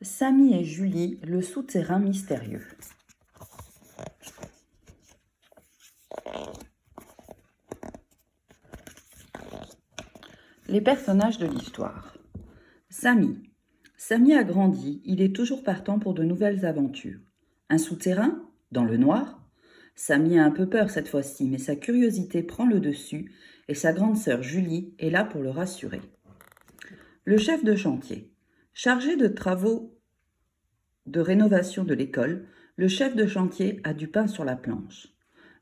Samy et Julie, le souterrain mystérieux. Les personnages de l'histoire. Samy. Samy a grandi, il est toujours partant pour de nouvelles aventures. Un souterrain, dans le noir. Samy a un peu peur cette fois-ci, mais sa curiosité prend le dessus et sa grande sœur Julie est là pour le rassurer. Le chef de chantier. Chargé de travaux de rénovation de l'école, le chef de chantier a du pain sur la planche.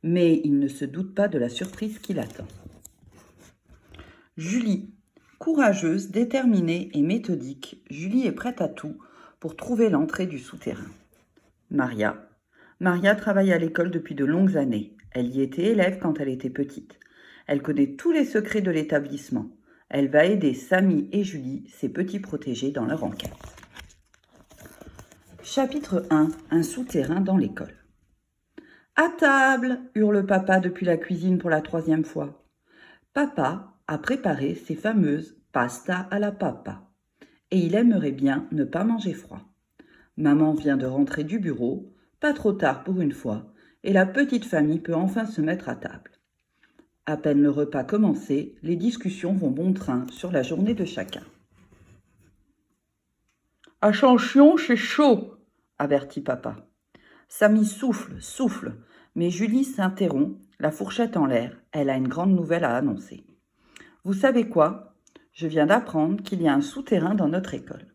Mais il ne se doute pas de la surprise qui l'attend. Julie. Courageuse, déterminée et méthodique, Julie est prête à tout pour trouver l'entrée du souterrain. Maria. Maria travaille à l'école depuis de longues années. Elle y était élève quand elle était petite. Elle connaît tous les secrets de l'établissement. Elle va aider Samy et Julie, ses petits protégés, dans leur enquête. Chapitre 1. Un souterrain dans l'école. À table, hurle papa depuis la cuisine pour la 3e fois. Papa a préparé ses fameuses pasta alla papa et il aimerait bien ne pas manger froid. Maman vient de rentrer du bureau, pas trop tard pour une fois, et la petite famille peut enfin se mettre à table. À peine le repas commencé, les discussions vont bon train sur la journée de chacun. « Attention, c'est chaud !» avertit papa. Samy souffle, mais Julie s'interrompt, la fourchette en l'air. Elle a une grande nouvelle à annoncer. « Vous savez quoi ? Je viens d'apprendre qu'il y a un souterrain dans notre école. »«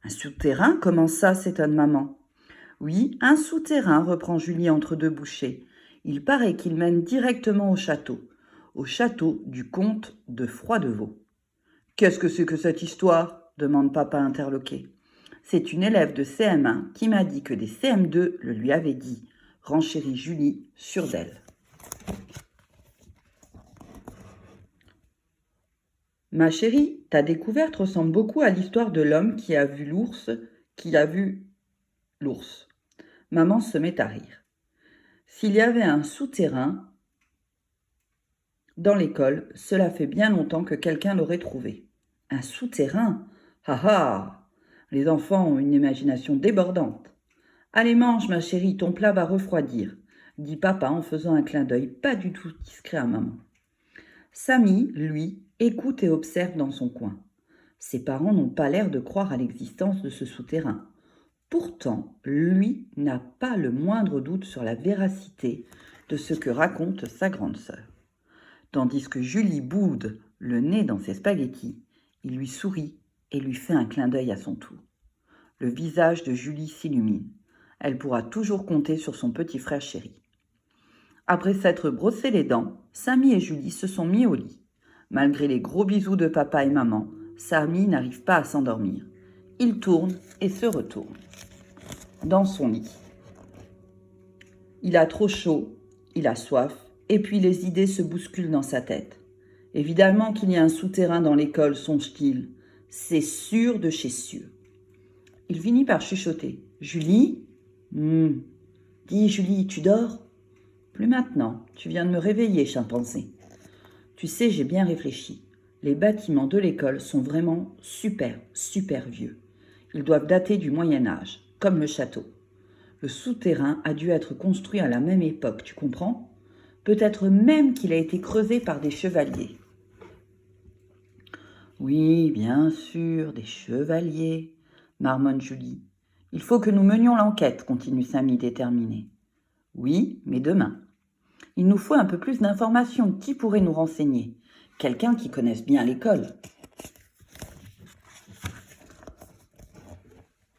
Un souterrain ? Comment ça ?» s'étonne maman. « Oui, un souterrain, reprend Julie entre deux bouchées. Il paraît qu'il mène directement au château du comte de Froidevaux. »« Qu'est-ce que c'est que cette histoire ?» demande papa interloqué. « C'est une élève de CM1 qui m'a dit que des CM2 le lui avaient dit, renchérit Julie, sûre d'elle. Ma chérie, ta découverte ressemble beaucoup à l'histoire de l'homme qui a vu l'ours. Maman se met à rire. S'il y avait un souterrain dans l'école, cela fait bien longtemps que quelqu'un l'aurait trouvé. Un souterrain ? Ha ha ! Les enfants ont une imagination débordante. Allez, mange, ma chérie, ton plat va refroidir, dit papa en faisant un clin d'œil pas du tout discret à maman. Samy, lui, écoute et observe dans son coin. Ses parents n'ont pas l'air de croire à l'existence de ce souterrain. Pourtant, lui n'a pas le moindre doute sur la véracité de ce que raconte sa grande sœur. Tandis que Julie boude le nez dans ses spaghettis, il lui sourit et lui fait un clin d'œil à son tour. Le visage de Julie s'illumine. Elle pourra toujours compter sur son petit frère chéri. Après s'être brossé les dents, Samy et Julie se sont mis au lit. Malgré les gros bisous de papa et maman, Samy n'arrive pas à s'endormir. Il tourne et se retourne. Dans son lit. Il a trop chaud, il a soif, et puis les idées se bousculent dans sa tête. Évidemment qu'il y a un souterrain dans l'école, songe-t-il. C'est sûr de chez sûr. Il finit par chuchoter. « Julie ? Dis, Julie, tu dors ? » Plus maintenant, tu viens de me réveiller, chimpanzé. Tu sais, j'ai bien réfléchi. Les bâtiments de l'école sont vraiment super vieux. Ils doivent dater du Moyen-Âge, comme le château. Le souterrain a dû être construit à la même époque, tu comprends ? Peut-être même qu'il a été creusé par des chevaliers. Oui, bien sûr, des chevaliers, marmonne Julie. Il faut que nous menions l'enquête, continue Samy déterminé. Oui, mais demain. Il nous faut un peu plus d'informations. Qui pourrait nous renseigner ? Quelqu'un qui connaisse bien l'école.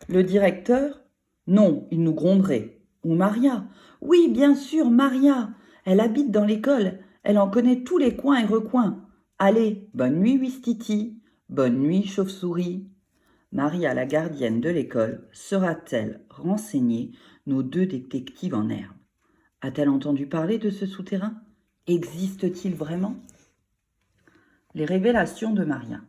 Le directeur ? Non, il nous gronderait. Ou Maria ? Oui, bien sûr, Maria. Elle habite dans l'école. Elle en connaît tous les coins et recoins. Allez, bonne nuit, Ouistiti. Bonne nuit, chauve-souris. Maria, la gardienne de l'école, sera-t-elle renseignée, nos 2 détectives en herbe ? A-t-elle entendu parler de ce souterrain ? Existe-t-il vraiment ? Les révélations de Maria.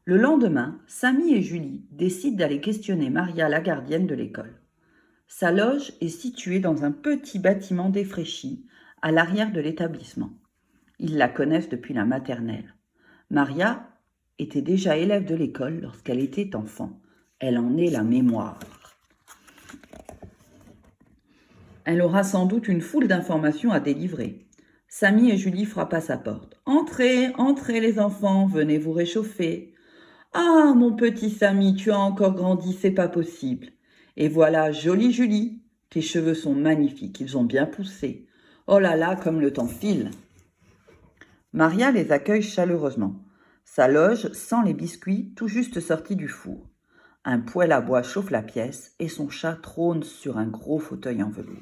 Le lendemain, Samy et Julie décident d'aller questionner Maria, la gardienne de l'école. Sa loge est située dans un petit bâtiment défraîchi à l'arrière de l'établissement. Ils la connaissent depuis la maternelle. Maria était déjà élève de l'école lorsqu'elle était enfant. Elle en est la mémoire. Elle aura sans doute une foule d'informations à délivrer. Samy et Julie frappent à sa porte. « Entrez, entrez les enfants, venez vous réchauffer. »« Ah, mon petit Samy, tu as encore grandi, c'est pas possible. Et voilà, jolie Julie, tes cheveux sont magnifiques, ils ont bien poussé. Oh là là, comme le temps file. » Maria les accueille chaleureusement. Sa loge sent les biscuits tout juste sortis du four. Un poêle à bois chauffe la pièce et son chat trône sur un gros fauteuil en velours.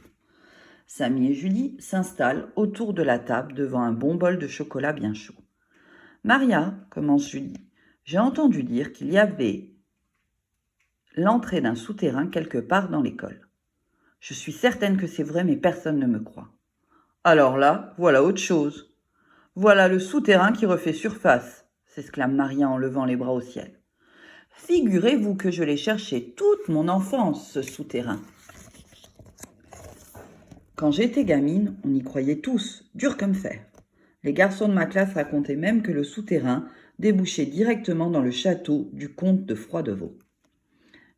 Samy et Julie s'installent autour de la table devant un bon bol de chocolat bien chaud. « Maria, commence Julie, j'ai entendu dire qu'il y avait l'entrée d'un souterrain quelque part dans l'école. Je suis certaine que c'est vrai, mais personne ne me croit. »« Alors là, voilà autre chose. Voilà le souterrain qui refait surface, » s'exclame Maria en levant les bras au ciel. « Figurez-vous que je l'ai cherché toute mon enfance, ce souterrain. Quand j'étais gamine, on y croyait tous, dur comme fer. Les garçons de ma classe racontaient même que le souterrain débouchait directement dans le château du comte de Froidevaux.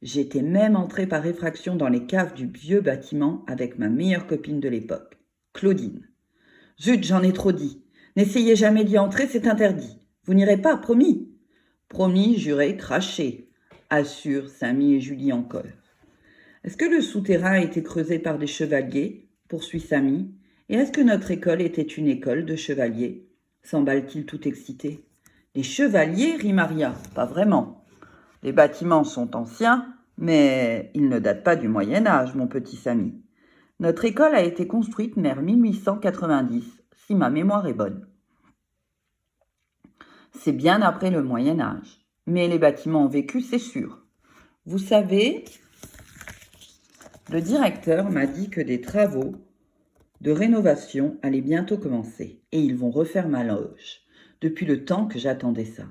J'étais même entrée par effraction dans les caves du vieux bâtiment avec ma meilleure copine de l'époque, Claudine. Zut, j'en ai trop dit. N'essayez jamais d'y entrer, c'est interdit. Vous n'irez pas, promis. Promis, juré, craché, assurent Samy et Julie en chœur. Est-ce que le souterrain a été creusé par des chevaliers ? Poursuit Samy. Et est-ce que notre école était une école de chevaliers ? S'emballe-t-il tout excité. Les chevaliers, rit Maria. Pas vraiment. Les bâtiments sont anciens, mais ils ne datent pas du Moyen-Âge, mon petit Samy. Notre école a été construite vers 1890, si ma mémoire est bonne. C'est bien après le Moyen-Âge. Mais les bâtiments ont vécu, c'est sûr. Vous savez, le directeur m'a dit que des travaux de rénovation allaient bientôt commencer et ils vont refaire ma loge. Depuis le temps que j'attendais ça.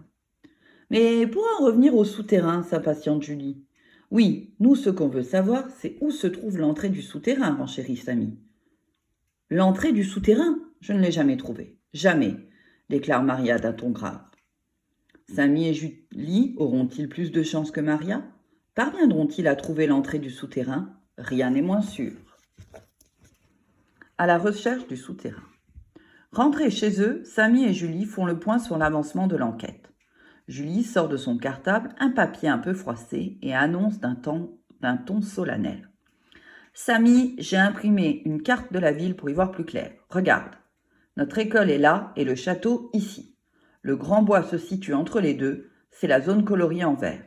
Mais pour en revenir au souterrain, s'impatiente Julie. Oui, nous, ce qu'on veut savoir, c'est où se trouve l'entrée du souterrain, renchérit Samy. L'entrée du souterrain ? Je ne l'ai jamais trouvée. Jamais, déclare Maria d'un ton grave. Samy et Julie auront-ils plus de chance que Maria ? Parviendront-ils à trouver l'entrée du souterrain ? Rien n'est moins sûr. À la recherche du souterrain. Rentrés chez eux, Samy et Julie font le point sur l'avancement de l'enquête. Julie sort de son cartable un papier un peu froissé et annonce d'un ton solennel. « Samy, j'ai imprimé une carte de la ville pour y voir plus clair. Regarde, notre école est là et le château ici. Le grand bois se situe entre les deux, c'est la zone coloriée en vert.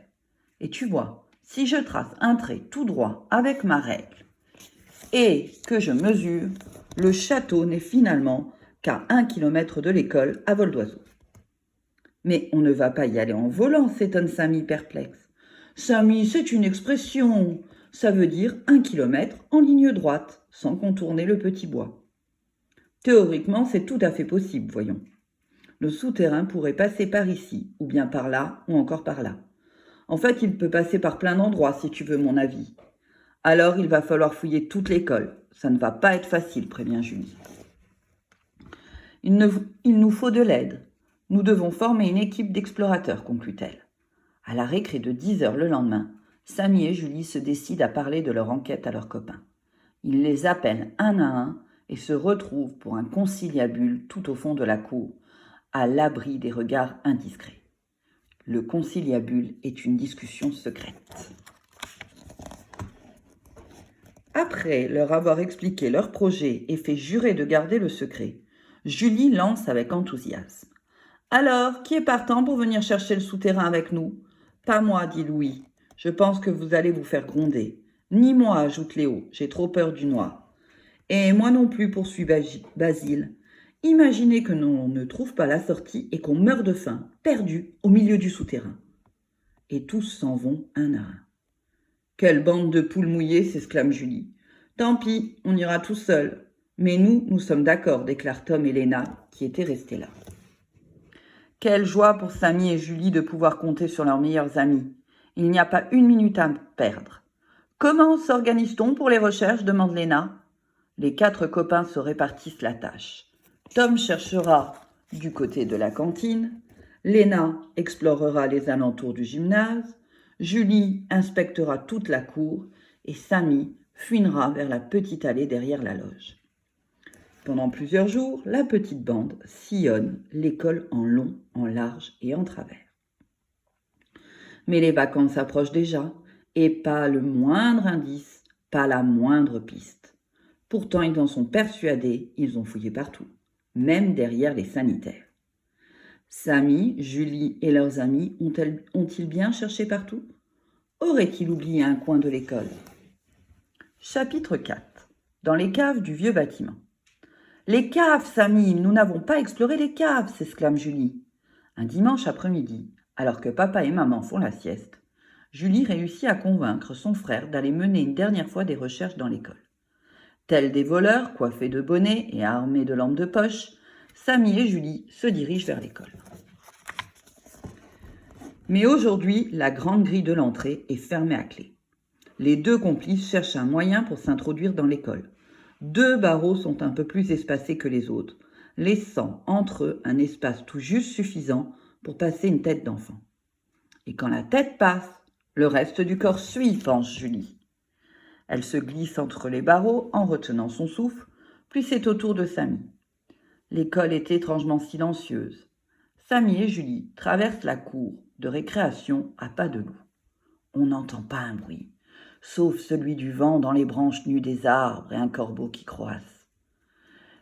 Et tu vois, si je trace un trait tout droit avec ma règle et que je mesure, le château n'est finalement qu'à 1 kilomètre de l'école à vol d'oiseau. » « Mais on ne va pas y aller en volant, s'étonne Samy perplexe. »« Samy, c'est une expression. Ça veut dire 1 kilomètre en ligne droite, sans contourner le petit bois. » Théoriquement, c'est tout à fait possible, voyons. Le souterrain pourrait passer par ici, ou bien par là, ou encore par là. En fait, il peut passer par plein d'endroits, si tu veux mon avis. Alors, il va falloir fouiller toute l'école. Ça ne va pas être facile, prévient Julie. Il nous faut de l'aide. Nous devons former une équipe d'explorateurs, conclut-elle. À la récré de 10h le lendemain, Samy et Julie se décident à parler de leur enquête à leurs copains. Ils les appellent un à un et se retrouvent pour un conciliabule tout au fond de la cour, à l'abri des regards indiscrets. Le conciliabule est une discussion secrète. Après leur avoir expliqué leur projet et fait jurer de garder le secret, Julie lance avec enthousiasme. « Alors, qui est partant pour venir chercher le souterrain avec nous ? » ?»« Pas moi, dit Louis. Je pense que vous allez vous faire gronder. »« Ni moi, ajoute Léo. J'ai trop peur du noir. »« Et moi non plus, poursuit Basile. Imaginez que l'on ne trouve pas la sortie et qu'on meurt de faim, perdu, au milieu du souterrain. » Et tous s'en vont un à un. « Quelle bande de poules mouillées !» s'exclame Julie. « Tant pis, on ira tout seul. Mais nous sommes d'accord, déclarent Tom et Léna, qui étaient restés là. Quelle joie pour Samy et Julie de pouvoir compter sur leurs meilleurs amis. Il n'y a pas une minute à perdre. « Comment s'organise-t-on pour les recherches ?» demande Léna. Les 4 copains se répartissent la tâche. Tom cherchera du côté de la cantine. Léna explorera les alentours du gymnase. Julie inspectera toute la cour et Samy fuinera vers la petite allée derrière la loge. Pendant plusieurs jours, la petite bande sillonne l'école en long, en large et en travers. Mais les vacances s'approchent déjà, et pas le moindre indice, pas la moindre piste. Pourtant, ils en sont persuadés, ils ont fouillé partout, même derrière les sanitaires. Samy, Julie et leurs amis ont-ils bien cherché partout? Auraient-ils oublié un coin de l'école? Chapitre 4. Dans les caves du vieux bâtiment. Les caves, Samy, nous n'avons pas exploré les caves, s'exclame Julie. Un dimanche après-midi, alors que papa et maman font la sieste, Julie réussit à convaincre son frère d'aller mener une dernière fois des recherches dans l'école. Tels des voleurs, coiffés de bonnets et armés de lampes de poche, Samy et Julie se dirigent vers l'école. Mais aujourd'hui, la grande grille de l'entrée est fermée à clé. Les deux complices cherchent un moyen pour s'introduire dans l'école. 2 barreaux sont un peu plus espacés que les autres, laissant entre eux un espace tout juste suffisant pour passer une tête d'enfant. Et quand la tête passe, le reste du corps suit, pense Julie. Elle se glisse entre les barreaux en retenant son souffle, puis c'est au tour de Samy. L'école est étrangement silencieuse. Samy et Julie traversent la cour de récréation à pas de loup. On n'entend pas un bruit, sauf celui du vent dans les branches nues des arbres et un corbeau qui croasse.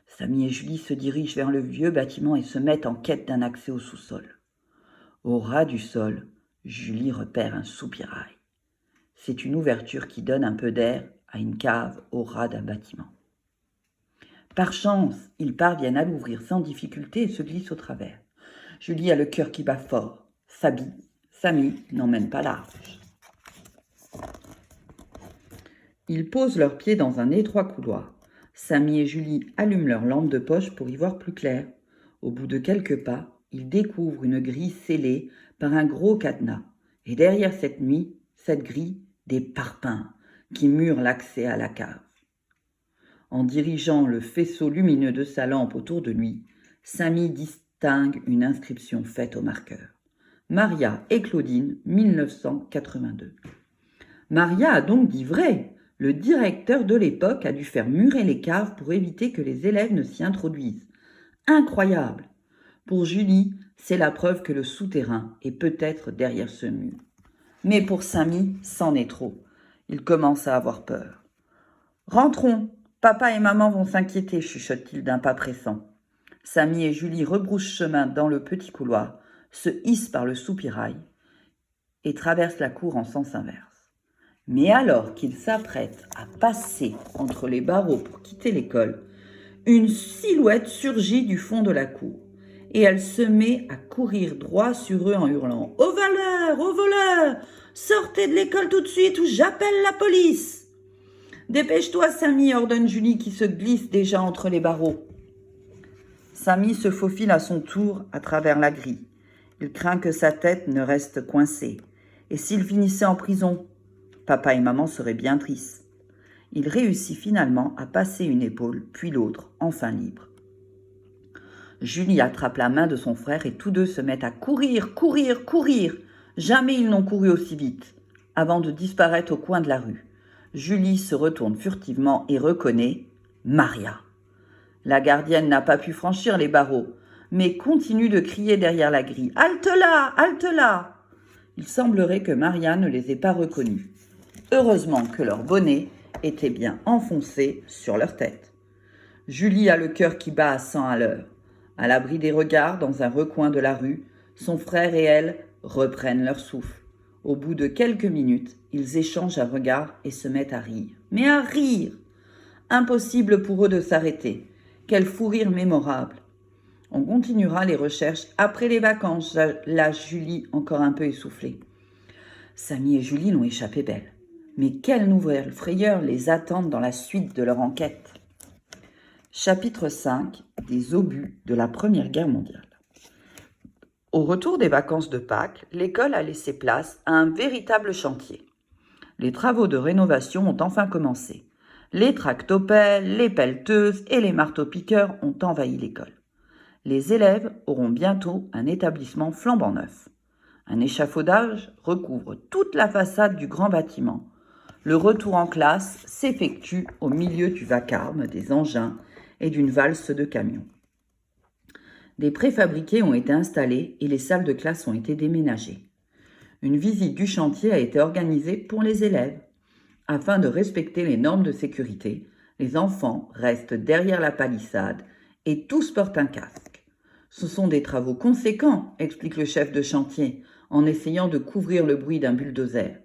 Samy et Julie se dirigent vers le vieux bâtiment et se mettent en quête d'un accès au sous-sol. Au ras du sol, Julie repère un soupirail. C'est une ouverture qui donne un peu d'air à une cave au ras d'un bâtiment. Par chance, ils parviennent à l'ouvrir sans difficulté et se glissent au travers. Julie a le cœur qui bat fort. Samy n'emmène pas large. Ils posent leurs pieds dans un étroit couloir. Samy et Julie allument leur lampe de poche pour y voir plus clair. Au bout de quelques pas, ils découvrent une grille scellée par un gros cadenas. Et derrière cette grille, des parpaings qui murent l'accès à la cave. En dirigeant le faisceau lumineux de sa lampe autour de lui, Samy distingue une inscription faite au marqueur. Maria et Claudine, 1982. Maria a donc dit vrai. Le directeur de l'époque a dû faire murer les caves pour éviter que les élèves ne s'y introduisent. Incroyable! Pour Julie, c'est la preuve que le souterrain est peut-être derrière ce mur. Mais pour Samy, c'en est trop. Il commence à avoir peur. « Rentrons, papa et maman vont s'inquiéter, chuchote-t-il d'un pas pressant. Samy et Julie rebroussent chemin dans le petit couloir, se hissent par le soupirail et traversent la cour en sens inverse. Mais alors qu'ils s'apprêtent à passer entre les barreaux pour quitter l'école, une silhouette surgit du fond de la cour et elle se met à courir droit sur eux en hurlant « Aux voleurs! Aux voleurs! Sortez de l'école tout de suite ou j'appelle la police !» « Dépêche-toi, Samy !» ordonne Julie qui se glisse déjà entre les barreaux. Samy se faufile à son tour à travers la grille. Il craint que sa tête ne reste coincée. Et s'il finissait en prison, papa et maman seraient bien tristes. Il réussit finalement à passer une épaule, puis l'autre, enfin libre. Julie attrape la main de son frère et tous deux se mettent à courir. Jamais ils n'ont couru aussi vite, avant de disparaître au coin de la rue. Julie se retourne furtivement et reconnaît Maria. La gardienne n'a pas pu franchir les barreaux, mais continue de crier derrière la grille « Halte là! Halte là !» Il semblerait que Maria ne les ait pas reconnus. Heureusement que leur bonnet était bien enfoncé sur leur tête. Julie a le cœur qui bat à 100 à l'heure. À l'abri des regards, dans un recoin de la rue, son frère et elle reprennent leur souffle. Au bout de quelques minutes, ils échangent un regard et se mettent à rire. Mais à rire! Impossible pour eux de s'arrêter. Quel fou rire mémorable! On continuera les recherches après les vacances, la Julie encore un peu essoufflée. Samy et Julie l'ont échappé belle. Mais quelle nouvelle frayeur les attendent dans la suite de leur enquête? Chapitre 5 des obus de la Première Guerre mondiale. Au retour des vacances de Pâques, l'école a laissé place à un véritable chantier. Les travaux de rénovation ont enfin commencé. Les tractopelles, les pelleteuses et les marteaux-piqueurs ont envahi l'école. Les élèves auront bientôt un établissement flambant neuf. Un échafaudage recouvre toute la façade du grand bâtiment. Le retour en classe s'effectue au milieu du vacarme des engins et d'une valse de camions. Des préfabriqués ont été installés et les salles de classe ont été déménagées. Une visite du chantier a été organisée pour les élèves. Afin de respecter les normes de sécurité, les enfants restent derrière la palissade et tous portent un casque. Ce sont des travaux conséquents, explique le chef de chantier, en essayant de couvrir le bruit d'un bulldozer.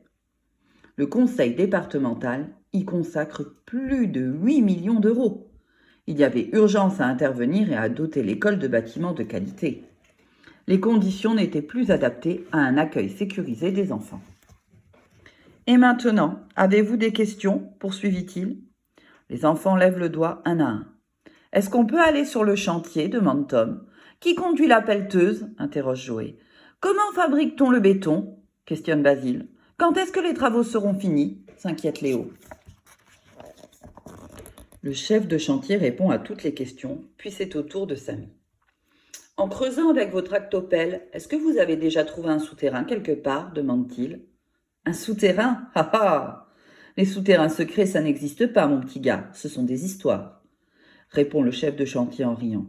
Le conseil départemental y consacre plus de 8 millions d'euros. Il y avait urgence à intervenir et à doter l'école de bâtiments de qualité. Les conditions n'étaient plus adaptées à un accueil sécurisé des enfants. Et maintenant, avez-vous des questions ? Poursuivit-il. Les enfants lèvent le doigt un à un. Est-ce qu'on peut aller sur le chantier ? Demande Tom. Qui conduit la pelleteuse ? Interroge Joé. Comment fabrique-t-on le béton ? Questionne Basile. Quand est-ce que les travaux seront finis ? S'inquiète Léo. Le chef de chantier répond à toutes les questions, puis c'est au tour de Samy. En creusant avec votre tractopelle, est-ce que vous avez déjà trouvé un souterrain quelque part ? Demande-t-il. Un souterrain ? Ha ha ! Les souterrains secrets, ça n'existe pas, mon petit gars, ce sont des histoires, répond le chef de chantier en riant.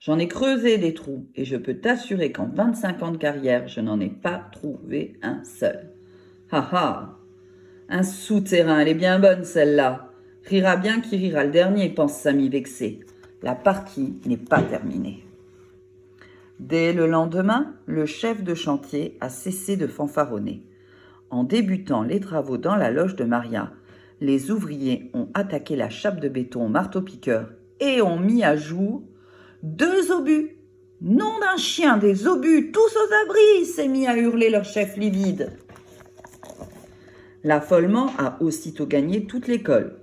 J'en ai creusé des trous et je peux t'assurer qu'en 25 ans de carrière, je n'en ai pas trouvé un seul. Ha ha ! Un souterrain, elle est bien bonne celle-là. Rira bien qui rira le dernier, pense Samy vexé. La partie n'est pas terminée. Dès le lendemain, le chef de chantier a cessé de fanfaronner. En débutant les travaux dans la loge de Maria, les ouvriers ont attaqué la chape de béton au marteau-piqueur et ont mis à jour 2 obus. Nom d'un chien, des obus, tous aux abris, s'est mis à hurler leur chef livide. L'affolement a aussitôt gagné toute l'école.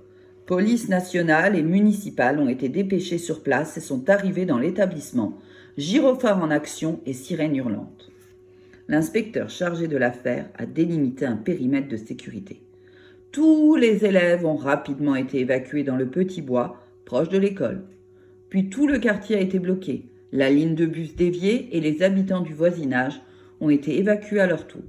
Police nationale et municipale ont été dépêchées sur place et sont arrivées dans l'établissement, gyrophares en action et sirènes hurlantes. L'inspecteur chargé de l'affaire a délimité un périmètre de sécurité. Tous les élèves ont rapidement été évacués dans le petit bois, proche de l'école. Puis tout le quartier a été bloqué, la ligne de bus déviée et les habitants du voisinage ont été évacués à leur tour.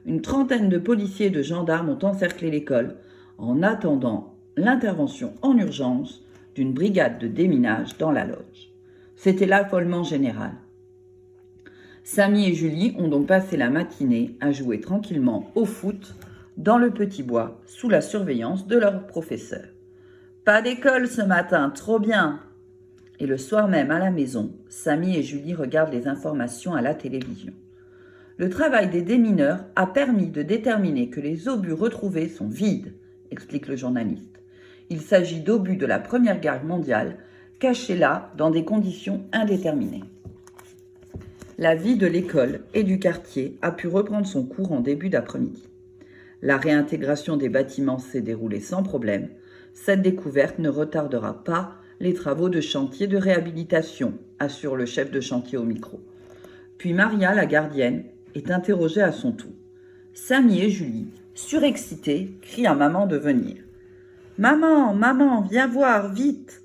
Une trentaine de policiers et de gendarmes ont encerclé l'école en attendant l'intervention en urgence d'une brigade de déminage dans la loge. C'était l'affolement général. Samy et Julie ont donc passé la matinée à jouer tranquillement au foot dans le petit bois sous la surveillance de leur professeur. Pas d'école ce matin, trop bien. Et le soir même à la maison, Samy et Julie regardent les informations à la télévision. Le travail des démineurs a permis de déterminer que les obus retrouvés sont vides, explique le journaliste. Il s'agit d'obus de la Première Guerre mondiale, cachés là dans des conditions indéterminées. La vie de l'école et du quartier a pu reprendre son cours en début d'après-midi. La réintégration des bâtiments s'est déroulée sans problème. Cette découverte ne retardera pas les travaux de chantier de réhabilitation, assure le chef de chantier au micro. Puis Maria, la gardienne, est interrogée à son tour. Samy et Julie, surexcités, crient à maman de venir. « Maman, maman, viens voir, vite !»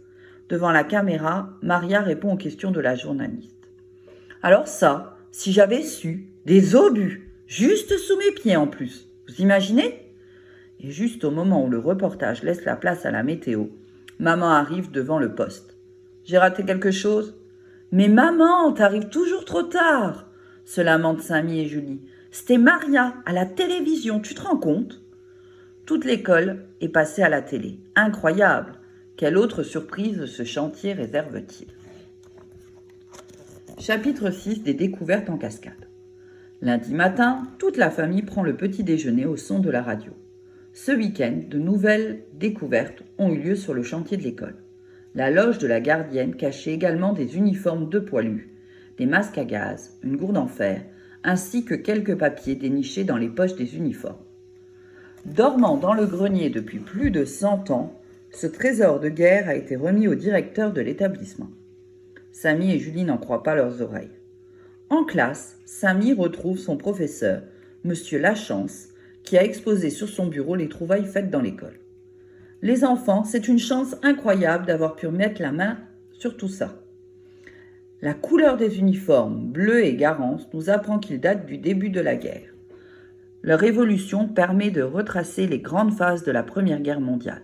Devant la caméra, Maria répond aux questions de la journaliste. « Alors ça, si j'avais su, des obus, juste sous mes pieds en plus, vous imaginez ?» Et juste au moment où le reportage laisse la place à la météo, maman arrive devant le poste. « J'ai raté quelque chose ?»« Mais maman, t'arrives toujours trop tard !» se lamentent Samy et Julie. « C'était Maria, à la télévision, tu te rends compte ?» Toute l'école est passée à la télé. Incroyable! Quelle autre surprise ce chantier réserve-t-il? Chapitre 6 des découvertes en cascade. Lundi matin, toute la famille prend le petit déjeuner au son de la radio. Ce week-end, de nouvelles découvertes ont eu lieu sur le chantier de l'école. La loge de la gardienne cachait également des uniformes de poilus, des masques à gaz, une gourde en fer, ainsi que quelques papiers dénichés dans les poches des uniformes. Dormant dans le grenier depuis plus de 100 ans, ce trésor de guerre a été remis au directeur de l'établissement. Samy et Julie n'en croient pas leurs oreilles. En classe, Samy retrouve son professeur, Monsieur Lachance, qui a exposé sur son bureau les trouvailles faites dans l'école. Les enfants, c'est une chance incroyable d'avoir pu mettre la main sur tout ça. La couleur des uniformes, bleu et garance, nous apprend qu'ils datent du début de la guerre. Leur évolution permet de retracer les grandes phases de la Première Guerre mondiale.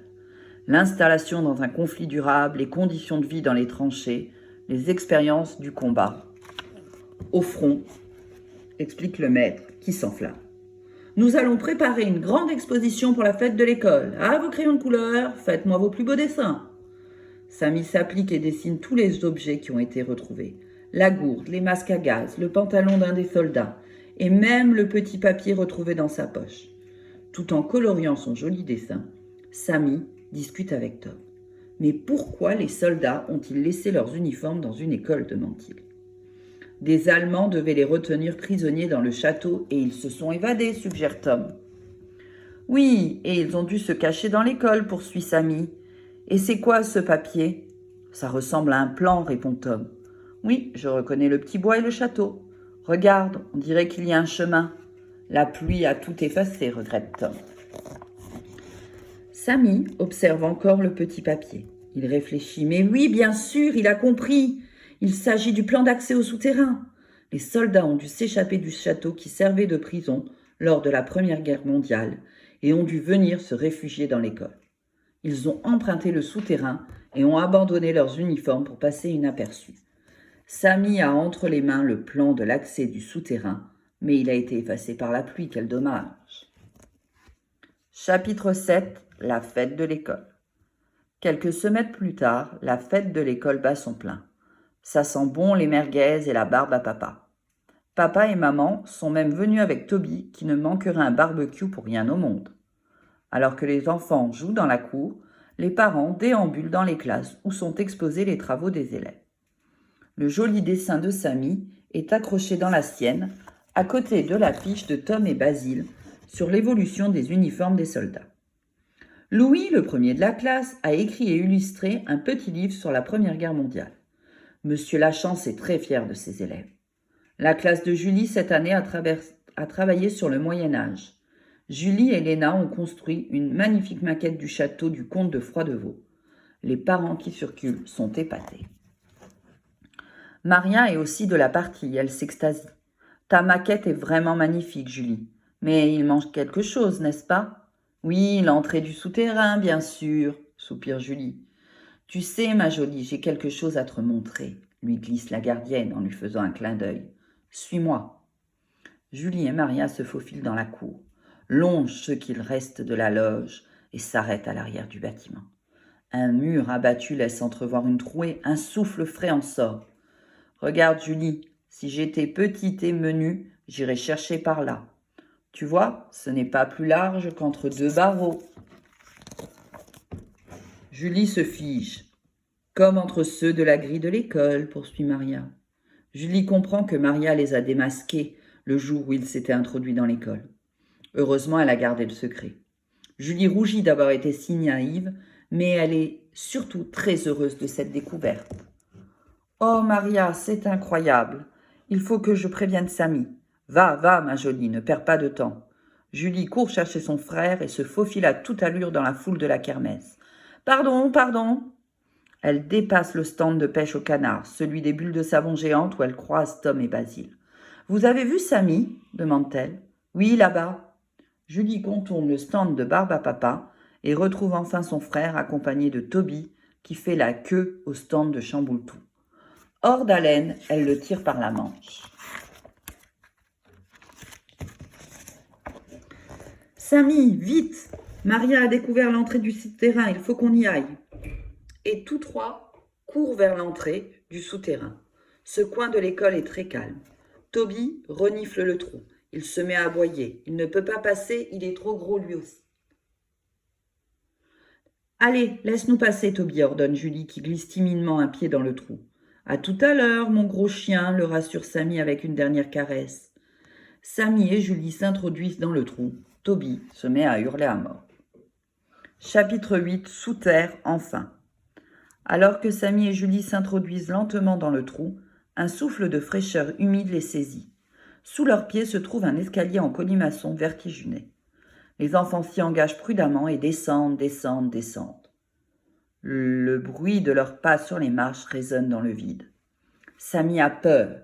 L'installation dans un conflit durable, les conditions de vie dans les tranchées, les expériences du combat. Au front, explique le maître qui s'enflamme. Nous allons préparer une grande exposition pour la fête de l'école. À vos crayons de couleur, faites-moi vos plus beaux dessins. Samy s'applique et dessine tous les objets qui ont été retrouvés. La gourde, les masques à gaz, le pantalon d'un des soldats, et même le petit papier retrouvé dans sa poche. Tout en coloriant son joli dessin, Samy discute avec Tom. Mais pourquoi les soldats ont-ils laissé leurs uniformes dans une école, demande-t-il. Des Allemands devaient les retenir prisonniers dans le château et ils se sont évadés, suggère Tom. Oui, et ils ont dû se cacher dans l'école, poursuit Samy. Et c'est quoi ce papier ? Ça ressemble à un plan, répond Tom. Oui, je reconnais le petit bois et le château. Regarde, on dirait qu'il y a un chemin. La pluie a tout effacé, regrette Tom. Samy observe encore le petit papier. Il réfléchit. Mais oui, bien sûr, il a compris. Il s'agit du plan d'accès au souterrain. Les soldats ont dû s'échapper du château qui servait de prison lors de la Première Guerre mondiale et ont dû venir se réfugier dans l'école. Ils ont emprunté le souterrain et ont abandonné leurs uniformes pour passer inaperçus. Samy a entre les mains le plan de l'accès du souterrain, mais il a été effacé par la pluie, quel dommage. Chapitre 7. La fête de l'école. Quelques semaines plus tard, la fête de l'école bat son plein. Ça sent bon les merguez et la barbe à papa. Papa et maman sont même venus avec Toby qui ne manquerait un barbecue pour rien au monde. Alors que les enfants jouent dans la cour, les parents déambulent dans les classes où sont exposés les travaux des élèves. Le joli dessin de Samy est accroché dans la sienne, à côté de l'affiche de Tom et Basile sur l'évolution des uniformes des soldats. Louis, le premier de la classe, a écrit et illustré un petit livre sur la Première Guerre mondiale. Monsieur Lachance est très fier de ses élèves. La classe de Julie, cette année, a travaillé sur le Moyen-Âge. Julie et Léna ont construit une magnifique maquette du château du comte de Froidevaux. Les parents qui circulent sont épatés. Maria est aussi de la partie, elle s'extasie. Ta maquette est vraiment magnifique, Julie. Mais il manque quelque chose, n'est-ce pas ? Oui, l'entrée du souterrain, bien sûr, soupire Julie. Tu sais, ma jolie, j'ai quelque chose à te montrer, lui glisse la gardienne en lui faisant un clin d'œil. Suis-moi. Julie et Maria se faufilent dans la cour, longent ce qu'il reste de la loge et s'arrêtent à l'arrière du bâtiment. Un mur abattu laisse entrevoir une trouée, un souffle frais en sort. Regarde, Julie, si j'étais petite et menue, j'irais chercher par là. Tu vois, ce n'est pas plus large qu'entre deux barreaux. Julie se fige, comme entre ceux de la grille de l'école, poursuit Maria. Julie comprend que Maria les a démasqués le jour où ils s'étaient introduits dans l'école. Heureusement, elle a gardé le secret. Julie rougit d'avoir été si naïve, mais elle est surtout très heureuse de cette découverte. « Oh, Maria, c'est incroyable. Il faut que je prévienne Samy. Va, va, ma jolie, ne perds pas de temps. » Julie court chercher son frère et se faufile à toute allure dans la foule de la kermesse. « Pardon, pardon !» Elle dépasse le stand de pêche au canard, celui des bulles de savon géantes où elle croise Tom et Basile. « Vous avez vu Samy ?» demande-t-elle. « Oui, là-bas. » Julie contourne le stand de barbe à papa et retrouve enfin son frère accompagné de Toby qui fait la queue au stand de Chamboultou. Hors d'haleine, elle le tire par la manche. « Samy, vite ! Maria a découvert l'entrée du souterrain, il faut qu'on y aille. » Et tous trois courent vers l'entrée du souterrain. Ce coin de l'école est très calme. Toby renifle le trou. Il se met à aboyer. Il ne peut pas passer, il est trop gros lui aussi. « Allez, laisse-nous passer, Toby, ordonne Julie qui glisse timidement un pied dans le trou. « À tout à l'heure, mon gros chien, le rassure Samy avec une dernière caresse. » Samy et Julie s'introduisent dans le trou. Toby se met à hurler à mort. Chapitre 8. Sous terre, enfin. Alors que Samy et Julie s'introduisent lentement dans le trou, un souffle de fraîcheur humide les saisit. Sous leurs pieds se trouve un escalier en colimaçon vertigineux. Les enfants s'y engagent prudemment et descendent. Le bruit de leurs pas sur les marches résonne dans le vide. Samy a peur,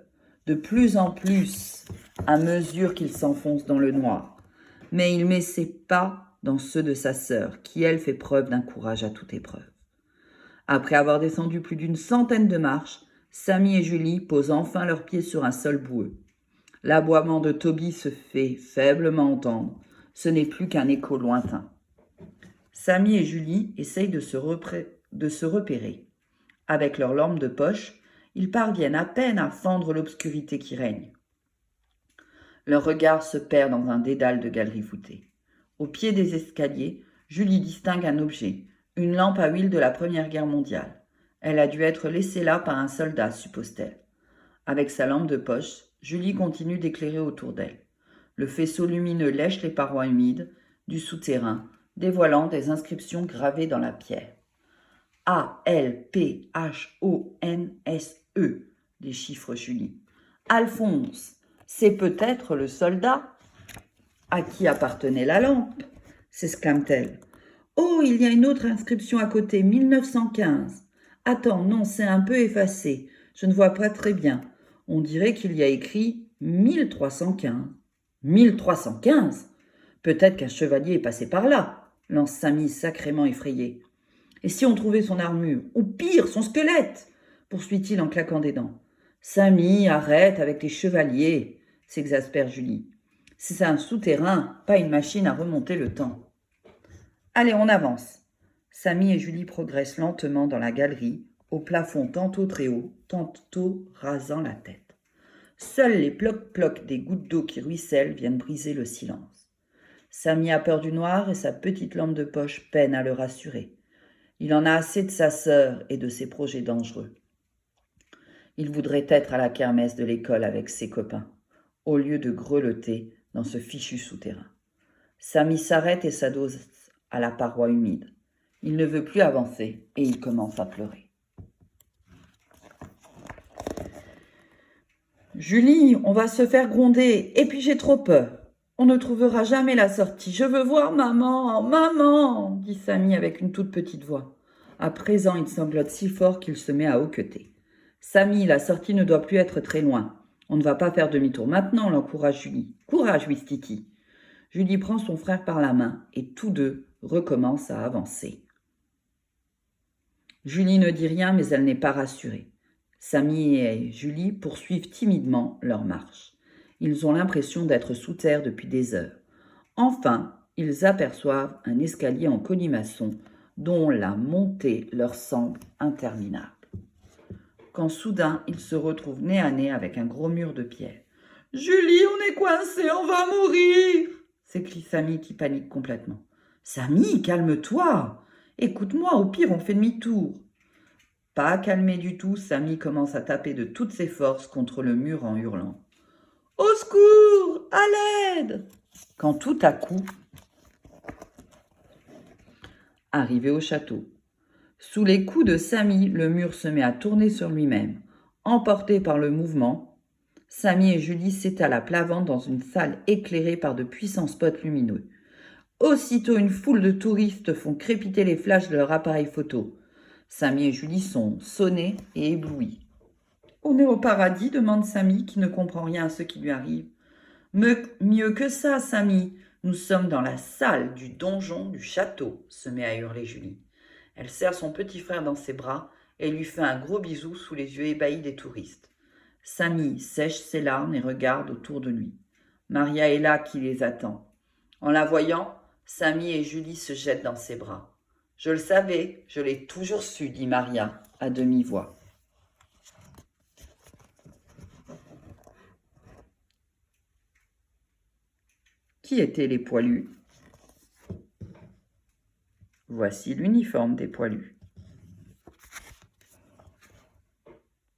de plus en plus, à mesure qu'il s'enfonce dans le noir. Mais il met ses pas dans ceux de sa sœur, qui, elle, fait preuve d'un courage à toute épreuve. Après avoir descendu plus d'une centaine de marches, Samy et Julie posent enfin leurs pieds sur un sol boueux. L'aboiement de Toby se fait faiblement entendre. Ce n'est plus qu'un écho lointain. Samy et Julie essayent de se repérer. Avec leur lampe de poche, ils parviennent à peine à fendre l'obscurité qui règne. Leur regard se perd dans un dédale de galeries voûtées. Au pied des escaliers, Julie distingue un objet, une lampe à huile de la Première Guerre mondiale. Elle a dû être laissée là par un soldat, suppose-t-elle. Avec sa lampe de poche, Julie continue d'éclairer autour d'elle. Le faisceau lumineux lèche les parois humides du souterrain, dévoilant des inscriptions gravées dans la pierre. A-L-P-H-O-N-S-E, déchiffre Julie. Alphonse, c'est peut-être le soldat. À qui appartenait la lampe? S'exclame-t-elle. Oh, il y a une autre inscription à côté, 1915. Attends, non, c'est un peu effacé. Je ne vois pas très bien. On dirait qu'il y a écrit 1315. 1315? Peut-être qu'un chevalier est passé par là, lance Samy sacrément effrayé. Et si on trouvait son armure, ou pire, son squelette, poursuit-il en claquant des dents. Samy, arrête avec les chevaliers, s'exaspère Julie. C'est un souterrain, pas une machine à remonter le temps. Allez, on avance. Samy et Julie progressent lentement dans la galerie, au plafond tantôt très haut, tantôt rasant la tête. Seuls les ploc-ploc des gouttes d'eau qui ruissellent viennent briser le silence. Samy a peur du noir et sa petite lampe de poche peine à le rassurer. Il en a assez de sa sœur et de ses projets dangereux. Il voudrait être à la kermesse de l'école avec ses copains, au lieu de grelotter dans ce fichu souterrain. Samy s'arrête et s'adosse à la paroi humide. Il ne veut plus avancer et il commence à pleurer. Julie, on va se faire gronder, et puis j'ai trop peur. On ne trouvera jamais la sortie. Je veux voir maman, maman, dit Samy avec une toute petite voix. À présent, il sanglote si fort qu'il se met à hoqueter. Samy, la sortie ne doit plus être très loin. On ne va pas faire demi-tour maintenant, l'encourage Julie. Courage, Wistiti. Julie prend son frère par la main et tous deux recommencent à avancer. Julie ne dit rien, mais elle n'est pas rassurée. Samy et Julie poursuivent timidement leur marche. Ils ont l'impression d'être sous terre depuis des heures. Enfin, ils aperçoivent un escalier en colimaçon dont la montée leur semble interminable. Quand soudain, ils se retrouvent nez à nez avec un gros mur de pierre. « Julie, on est coincés, on va mourir !» s'écrie Samy qui panique complètement. « Samy, calme-toi! Écoute-moi, au pire, on fait demi-tour. » Pas calmé du tout, Samy commence à taper de toutes ses forces contre le mur en hurlant. « Au secours! À l'aide !» Quand tout à coup, arrivé au château, sous les coups de Samy, le mur se met à tourner sur lui-même. Emporté par le mouvement, Samy et Julie s'étalent à plat ventre dans une salle éclairée par de puissants spots lumineux. Aussitôt, une foule de touristes font crépiter les flashs de leur appareil photo. Samy et Julie sont sonnés et éblouis. « On est au paradis ?» demande Samy, qui ne comprend rien à ce qui lui arrive. « Mieux que ça, Samy. Nous sommes dans la salle du donjon du château » se met à hurler Julie. Elle serre son petit frère dans ses bras et lui fait un gros bisou sous les yeux ébahis des touristes. Samy sèche ses larmes et regarde autour de lui. Maria est là qui les attend. En la voyant, Samy et Julie se jettent dans ses bras. « Je le savais, je l'ai toujours su » dit Maria à demi-voix. Qui étaient les poilus? Voici l'uniforme des poilus.